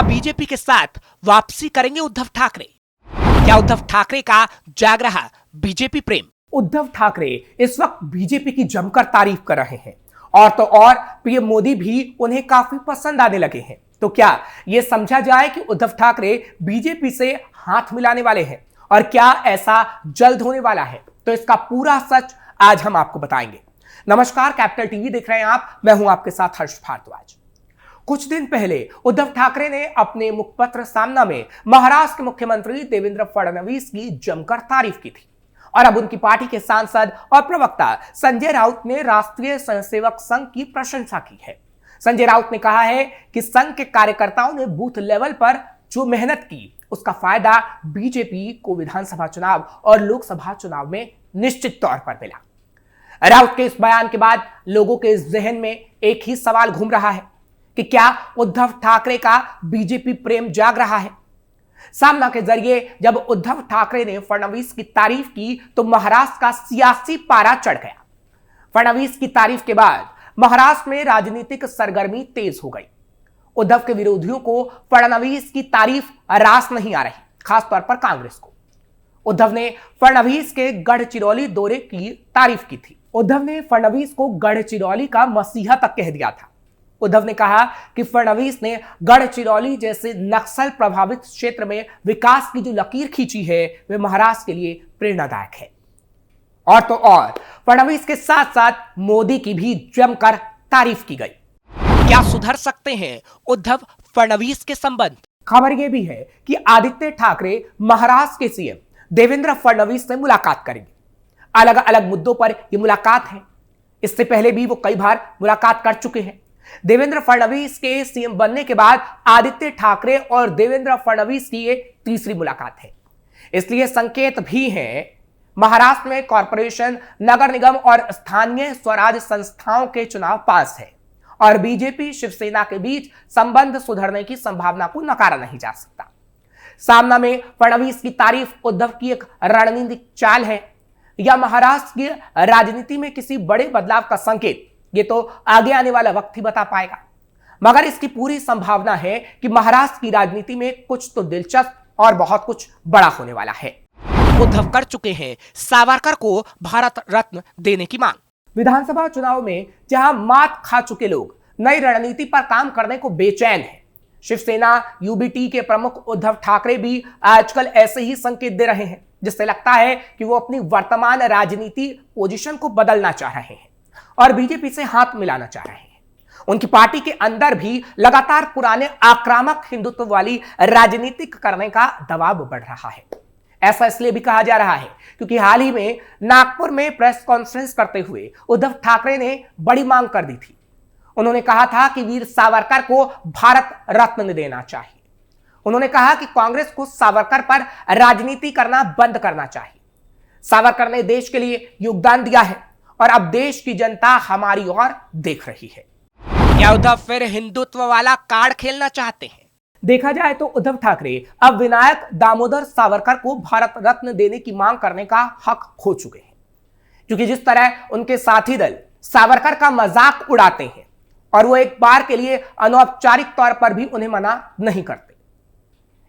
BJP के साथ वापसी करेंगे उद्धव ठाकरे? क्या उद्धव ठाकरे का जाग रहा बीजेपी प्रेम? उद्धव ठाकरे इस वक्त बीजेपी की जमकर तारीफ कर रहे हैं और तो और पीएम मोदी भी उन्हें काफी पसंद आने लगे हैं। तो क्या यह समझा जाए कि उद्धव ठाकरे बीजेपी से हाथ मिलाने वाले हैं और क्या ऐसा जल्द होने वाला है? तो इसका पूरा सच आज हम आपको बताएंगे। नमस्कार, कैपिटल टीवी देख रहे हैं आप, मैं हूं आपके साथ हर्ष भारद्वाज। कुछ दिन पहले उद्धव ठाकरे ने अपने मुखपत्र सामना में महाराष्ट्र के मुख्यमंत्री देवेंद्र फडणवीस की जमकर तारीफ की थी और अब उनकी पार्टी के सांसद और प्रवक्ता संजय राउत ने राष्ट्रीय स्वयंसेवक संघ की प्रशंसा की है। संजय राउत ने कहा है कि संघ के कार्यकर्ताओं ने बूथ लेवल पर जो मेहनत की उसका फायदा बीजेपी को विधानसभा चुनाव और लोकसभा चुनाव में निश्चित तौर पर मिला। राउत के इस बयान के बाद लोगों के जहन में एक ही सवाल घूम रहा है कि क्या उद्धव ठाकरे का बीजेपी प्रेम जाग रहा है? सामना के जरिए जब उद्धव ठाकरे ने फडणवीस की तारीफ की तो महाराष्ट्र का सियासी पारा चढ़ गया। फडणवीस की तारीफ के बाद महाराष्ट्र में राजनीतिक सरगर्मी तेज हो गई। उद्धव के विरोधियों को फडणवीस की तारीफ रास नहीं आ रही, खासतौर पर कांग्रेस को। उद्धव ने फडणवीस के गढ़चिरौली दौरे की तारीफ की थी। उद्धव ने फडणवीस को गढ़चिरौली का मसीहा तक कह दिया था। उद्धव ने कहा कि फडणवीस ने गढ़चिरौली जैसे नक्सल प्रभावित क्षेत्र में विकास की जो लकीर खींची है वे महाराष्ट्र के लिए प्रेरणादायक है। और तो और फडणवीस के साथ साथ मोदी की भी जमकर तारीफ की गई। क्या सुधर सकते हैं उद्धव फडणवीस के संबंध? खबर यह भी है कि आदित्य ठाकरे महाराष्ट्र के सीएम देवेंद्र फडणवीस से मुलाकात करेंगे। अलग अलग मुद्दों पर यह मुलाकात है। इससे पहले भी वो कई बार मुलाकात कर चुके हैं। देवेंद्र फडणवीस के सीएम बनने के बाद आदित्य ठाकरे और देवेंद्र फडणवीस की ये तीसरी मुलाकात है। इसलिए संकेत भी हैं महाराष्ट्र में कॉरपोरेशन, नगर निगम और स्थानीय स्वराज संस्थाओं के चुनाव पास है और बीजेपी शिवसेना के बीच संबंध सुधरने की संभावना को नकारा नहीं जा सकता। सामना में फडणवीस की तारीफ उद्धव की एक रणनीतिक चाल है या महाराष्ट्र की राजनीति में किसी बड़े बदलाव का संकेत? ये तो आगे आने वाला वक्त ही बता पाएगा, मगर इसकी पूरी संभावना है कि महाराष्ट्र की राजनीति में कुछ तो दिलचस्प और बहुत कुछ बड़ा होने वाला है। उद्धव कर चुके हैं सावरकर को भारत रत्न देने की मांग। विधानसभा चुनाव में जहां मात खा चुके लोग नई रणनीति पर काम करने को बेचैन हैं, शिवसेना यूबीटी के प्रमुख उद्धव ठाकरे भी आजकल ऐसे ही संकेत दे रहे हैं, जिससे लगता है कि वो अपनी वर्तमान राजनीति पोजीशन को बदलना चाह रहे हैं और बीजेपी से हाथ मिलाना चाह रहे हैं। उनकी पार्टी के अंदर भी लगातार पुराने आक्रामक हिंदुत्व वाली राजनीति करने का दबाव बढ़ रहा है। ऐसा इसलिए भी कहा जा रहा है क्योंकि हाल ही में नागपुर में प्रेस कॉन्फ्रेंस करते हुए उद्धव ठाकरे ने बड़ी मांग कर दी थी। उन्होंने कहा था कि वीर सावरकर को भारत रत्न देना चाहिए। उन्होंने कहा कि कांग्रेस को सावरकर पर राजनीति करना बंद करना चाहिए। सावरकर ने देश के लिए योगदान दिया है और अब देश की जनता हमारी ओर देख रही है। क्या उद्धव फिर हिंदुत्व वाला कार्ड खेलना चाहते हैं? देखा जाए तो उद्धव ठाकरे अब विनायक दामोदर सावरकर को भारत रत्न देने की मांग करने का हक खो चुके हैं, क्योंकि जिस तरह उनके साथी दल सावरकर का मजाक उड़ाते हैं और वो एक बार के लिए अनौपचारिक तौर पर भी उन्हें मना नहीं करते।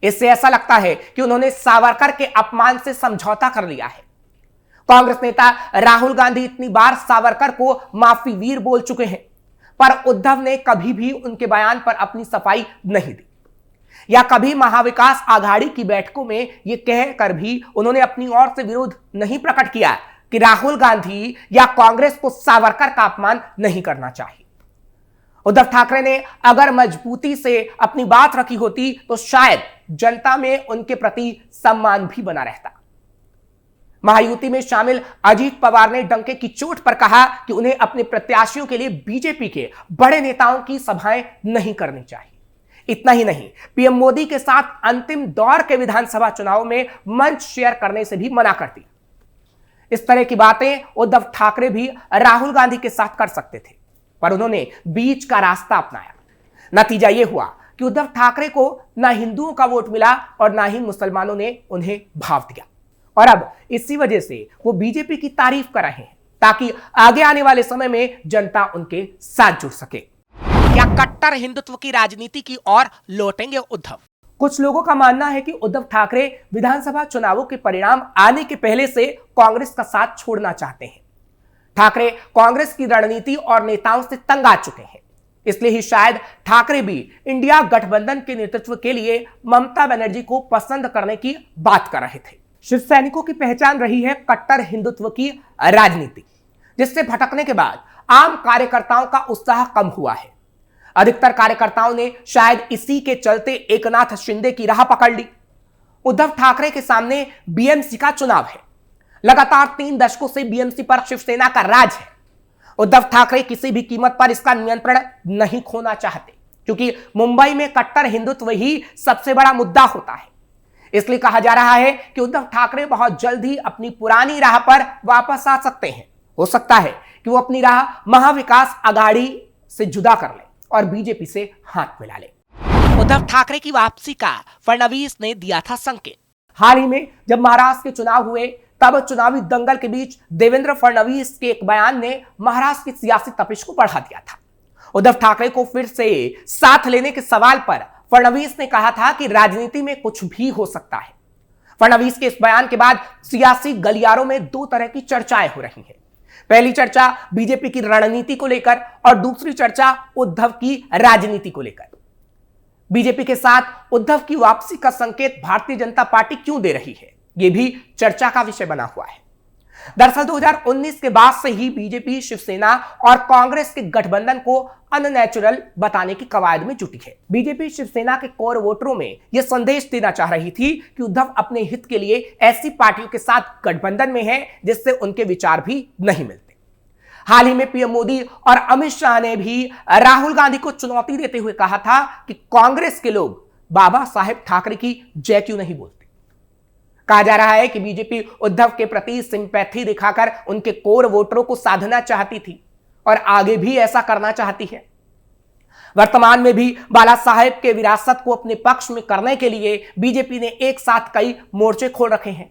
इससे ऐसा लगता है कि उन्होंने सावरकर के अपमान से समझौता कर लिया है। कांग्रेस नेता राहुल गांधी इतनी बार सावरकर को माफी वीर बोल चुके हैं, पर उद्धव ने कभी भी उनके बयान पर अपनी सफाई नहीं दी या कभी महाविकास आघाड़ी की बैठकों में यह कहकर भी उन्होंने अपनी ओर से विरोध नहीं प्रकट किया कि राहुल गांधी या कांग्रेस को सावरकर का अपमान नहीं करना चाहिए। उद्धव ठाकरे ने अगर मजबूती से अपनी बात रखी होती तो शायद जनता में उनके प्रति सम्मान भी बना रहता। महायुति में शामिल अजीत पवार ने डंके की चोट पर कहा कि उन्हें अपने प्रत्याशियों के लिए बीजेपी के बड़े नेताओं की सभाएं नहीं करनी चाहिए। इतना ही नहीं, पीएम मोदी के साथ अंतिम दौर के विधानसभा चुनाव में मंच शेयर करने से भी मना कर दिया। इस तरह की बातें उद्धव ठाकरे भी राहुल गांधी के साथ कर सकते थे, पर उन्होंने बीच का रास्ता अपनाया। नतीजा यह हुआ कि उद्धव ठाकरे को ना हिंदुओं का वोट मिला और ना ही मुसलमानों ने उन्हें भाव दिया और अब इसी वजह से वो बीजेपी की तारीफ कर रहे हैं ताकि आगे आने वाले समय में जनता उनके साथ जुड़ सके। क्या कट्टर हिंदुत्व की राजनीति की ओर लौटेंगे उद्धव? कुछ लोगों का मानना है कि उद्धव ठाकरे विधानसभा चुनावों के परिणाम आने के पहले से कांग्रेस का साथ छोड़ना चाहते हैं। ठाकरे कांग्रेस की रणनीति और नेताओं से तंग आ चुके हैं, इसलिए ही शायद ठाकरे भी इंडिया गठबंधन के नेतृत्व के लिए ममता बनर्जी को पसंद करने की बात कर रहे थे। शिव सैनिकों की पहचान रही है कट्टर हिंदुत्व की राजनीति, जिससे भटकने के बाद आम कार्यकर्ताओं का उत्साह कम हुआ है। अधिकतर कार्यकर्ताओं ने शायद इसी के चलते एकनाथ शिंदे की राह पकड़ ली। उद्धव ठाकरे के सामने बीएमसी का चुनाव है। लगातार 3 दशकों से बीएमसी पर शिवसेना का राज है। उद्धव ठाकरे किसी भी कीमत पर इसका नियंत्रण नहीं खोना चाहते, क्योंकि मुंबई में कट्टर हिंदुत्व ही सबसे बड़ा मुद्दा होता है। इसलिए कहा जा रहा है कि उद्धव ठाकरे बहुत जल्द ही अपनी पुरानी राह पर वापस आ सकते हैं। हो सकता है कि वो अपनी राह महाविकास आघाड़ी से जुदा कर ले और बीजेपी से हाथ मिला ले। उद्धव ठाकरे की वापसी का फडणवीस ने दिया था संकेत। हाल ही में जब महाराष्ट्र के चुनाव हुए, तब चुनावी दंगल के बीच देवेंद्र फडणवीस के एक बयान ने महाराष्ट्र की सियासी तपिश को बढ़ा दिया था। उद्धव ठाकरे को फिर से साथ लेने के सवाल पर फडणवीस ने कहा था कि राजनीति में कुछ भी हो सकता है। फडणवीस के इस बयान के बाद सियासी गलियारों में 2 तरह की चर्चाएं हो रही हैं। पहली चर्चा बीजेपी की रणनीति को लेकर और दूसरी चर्चा उद्धव की राजनीति को लेकर। बीजेपी के साथ उद्धव की वापसी का संकेत भारतीय जनता पार्टी क्यों दे रही है, यह भी चर्चा का विषय बना हुआ है। दरअसल 2019 के बाद से ही बीजेपी शिवसेना और कांग्रेस के गठबंधन को अननेचुरल बताने की कवायद में जुटी है। बीजेपी शिवसेना के कोर वोटरों में यह संदेश देना चाह रही थी कि उद्धव अपने हित के लिए ऐसी पार्टियों के साथ गठबंधन में है जिससे उनके विचार भी नहीं मिलते। हाल ही में पीएम मोदी और अमित शाह ने भी राहुल गांधी को चुनौती देते हुए कहा था कि कांग्रेस के लोग बाबा साहेब ठाकरे की जय क्यों नहीं बोलते। कहा जा रहा है कि बीजेपी उद्धव के प्रति सिंपैथी दिखाकर उनके कोर वोटरों को साधना चाहती थी और आगे भी ऐसा करना चाहती है। वर्तमान में भी बाला साहेब के विरासत को अपने पक्ष में करने के लिए बीजेपी ने एक साथ कई मोर्चे खोल रखे हैं।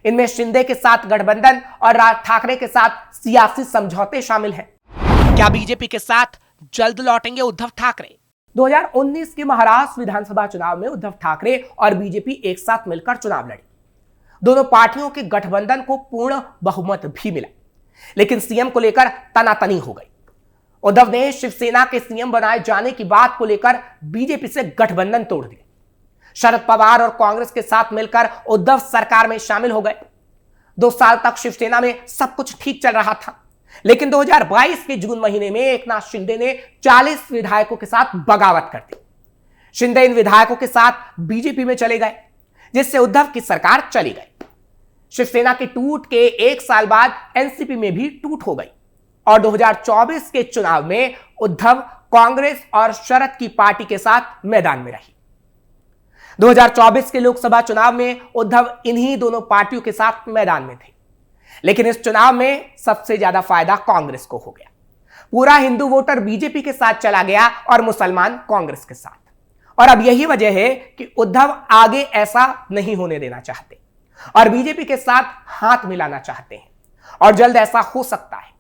इनमें शिंदे के साथ गठबंधन और राज ठाकरे के साथ सियासी समझौते शामिल हैं। क्या बीजेपी के साथ जल्द लौटेंगे उद्धव ठाकरे? 2019 के महाराष्ट्र विधानसभा चुनाव में उद्धव ठाकरे और बीजेपी एक साथ मिलकर चुनाव लड़ी। दोनों पार्टियों के गठबंधन को पूर्ण बहुमत भी मिला, लेकिन सीएम को लेकर तनातनी हो गई। उद्धव ने शिवसेना के सीएम बनाए जाने की बात को लेकर बीजेपी से गठबंधन तोड़ दिया। शरद पवार और कांग्रेस के साथ मिलकर उद्धव सरकार में शामिल हो गए। 2 साल तक शिवसेना में सब कुछ ठीक चल रहा था, लेकिन 2022 के जून महीने में एकनाथ शिंदे ने 40 विधायकों के साथ बगावत कर दी। शिंदे इन विधायकों के साथ बीजेपी में चले गए, जिससे उद्धव की सरकार चली गई। शिवसेना के टूट के 1 साल बाद एनसीपी में भी टूट हो गई और 2024 के चुनाव में उद्धव कांग्रेस और शरद की पार्टी के साथ मैदान में रही। 2024 के लोकसभा चुनाव में उद्धव इन्हीं दोनों पार्टियों के साथ मैदान में थे, लेकिन इस चुनाव में सबसे ज्यादा फायदा कांग्रेस को हो गया। पूरा हिंदू वोटर बीजेपी के साथ चला गया और मुसलमान कांग्रेस के साथ। और अब यही वजह है कि उद्धव आगे ऐसा नहीं होने देना चाहते और बीजेपी के साथ हाथ मिलाना चाहते हैं, और जल्द ऐसा हो सकता है।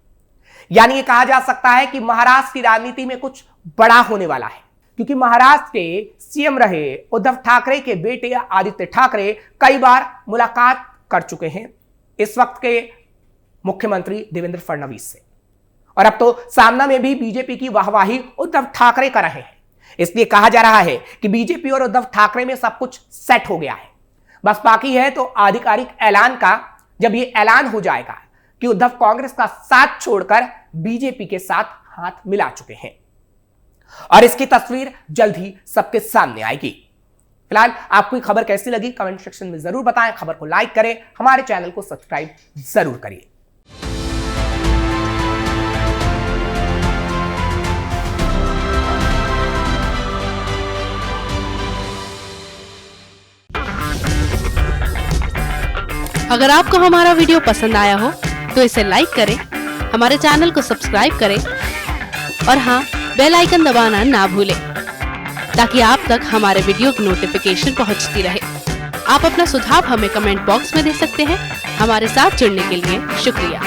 यानी ये कहा जा सकता है कि महाराष्ट्र की राजनीति में कुछ बड़ा होने वाला है, क्योंकि महाराष्ट्र के सीएम रहे उद्धव ठाकरे के बेटे आदित्य ठाकरे कई बार मुलाकात कर चुके हैं इस वक्त के मुख्यमंत्री देवेंद्र फडणवीस से, और अब तो सामना में भी बीजेपी की वाहवाही उद्धव ठाकरे कर रहे हैं। इसलिए कहा जा रहा है कि बीजेपी और उद्धव ठाकरे में सब कुछ सेट हो गया है। बस बाकी है तो आधिकारिक ऐलान का। जब ये ऐलान हो जाएगा कि उद्धव कांग्रेस का साथ छोड़कर बीजेपी के साथ हाथ मिला चुके हैं, और इसकी तस्वीर जल्द ही सबके सामने आएगी। फिलहाल आपको खबर कैसी लगी कमेंट सेक्शन में जरूर बताएं। खबर को लाइक करें, हमारे चैनल को सब्सक्राइब जरूर करिए। अगर आपको हमारा वीडियो पसंद आया हो तो इसे लाइक करें, हमारे चैनल को सब्सक्राइब करें और हाँ, बेल आइकन दबाना ना भूलें ताकि आप तक हमारे वीडियो की नोटिफिकेशन पहुंचती रहे। आप अपना सुझाव हमें कमेंट बॉक्स में दे सकते हैं। हमारे साथ जुड़ने के लिए शुक्रिया।